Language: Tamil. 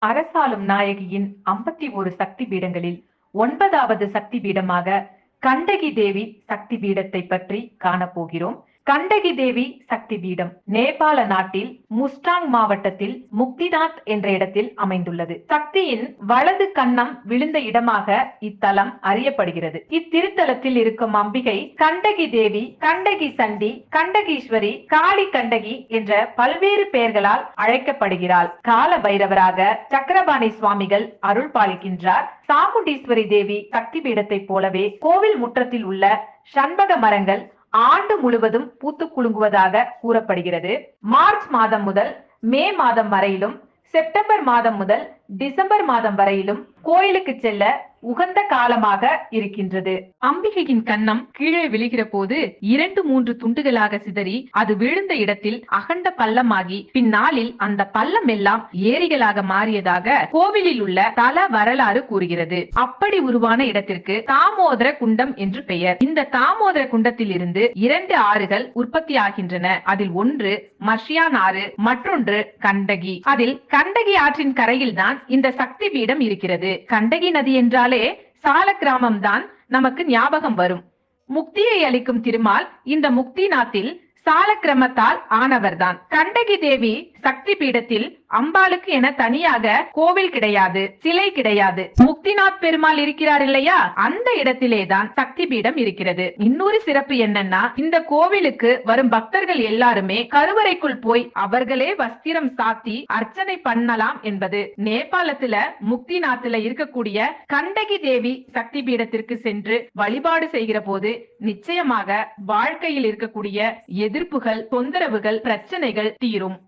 அரசாளும் நாயகியின் 51 சக்தி பீடங்களில் 9வது சக்தி பீடமாக கண்டகி தேவி சக்தி பீடத்தை பற்றி காணப்போகிறோம். கண்டகி தேவி சக்தி பீடம் நேபாள நாட்டில் முஸ்டாங் மாவட்டத்தில் முக்திநாத் என்ற இடத்தில் அமைந்துள்ளது. சக்தியின் வலது கன்னம் விழுந்த இடமாக இத்தலம் அறியப்படுகிறது. இத்திருத்தலத்தில் இருக்கும் அம்பிகை கண்டகி தேவி, கண்டகி சண்டி, கண்டகீஸ்வரி, காளி கண்டகி என்ற பல்வேறு பெயர்களால் அழைக்கப்படுகிறாள். கால பைரவராக சக்கரபாணி சுவாமிகள் அருள் பாலிக்கின்றார். சாமுண்டீஸ்வரி தேவி சக்தி பீடத்தை போலவே கோவில் முற்றத்தில் உள்ள சண்பக மரங்கள் ஆண்டு முழுவதும் பூத்து குலுங்குவதாக கூறப்படுகிறது. மார்ச் மாதம் முதல் மே மாதம் வரையிலும், செப்டம்பர் மாதம் முதல் டிசம்பர் மாதம் வரையிலும் கோயிலுக்கு செல்ல உகந்த காலமாக இருக்கின்றது. அம்பிகையின் கன்னம் கீழே விழுகிற போது 2-3 துண்டுகளாக சிதறி அது விழுந்த இடத்தில் அகண்ட பள்ளமாகி பின்னாளில் அந்த பள்ளம் எல்லாம் ஏரிகளாக மாறியதாக கோவிலில் உள்ள தல வரலாறு கூறுகிறது. அப்படி உருவான இடத்திற்கு தாமோதர குண்டம் என்று பெயர். இந்த தாமோதர குண்டத்தில் இருந்து 2 ஆறுகள் உற்பத்தி ஆகின்றன. அதில் ஒன்று மர்ஷியான் ஆறு, மற்றொன்று கண்டகி. அதில் கண்டகி ஆற்றின் கரையில் தான் இந்த சக்தி பீடம் இருக்கிறது. கண்டகி நதி என்றாலே சால கிராமம் தான் நமக்கு ஞாபகம் வரும். முக்தியை அளிக்கும் திருமால் இந்த முக்திநாத்தில் சால கிரமத்தால் ஆனவர்தான். கண்டகி தேவி சக்தி பீடத்தில் அம்பாளுக்கு என தனியாக கோவில் கிடையாது, சிலை கிடையாது. முக்திநாத் பெருமாள் இருக்கிறார் இல்லையா, அந்த இடத்திலேதான் சக்தி பீடம் இருக்கிறது. இன்னொரு சிறப்பு என்னன்னா, இந்த கோவிலுக்கு வரும் பக்தர்கள் எல்லாருமே கருவறைக்குள் போய் அவர்களே வஸ்திரம் சாத்தி அர்ச்சனை பண்ணலாம் என்பது. நேபாளத்துல முக்திநாத்துல இருக்கக்கூடிய கண்டகி தேவி சக்தி பீடத்திற்கு சென்று வழிபாடு செய்கிற போது நிச்சயமாக வாழ்க்கையில் இருக்கக்கூடிய எதிர்ப்புகள், தொந்தரவுகள், பிரச்சனைகள் தீரும்.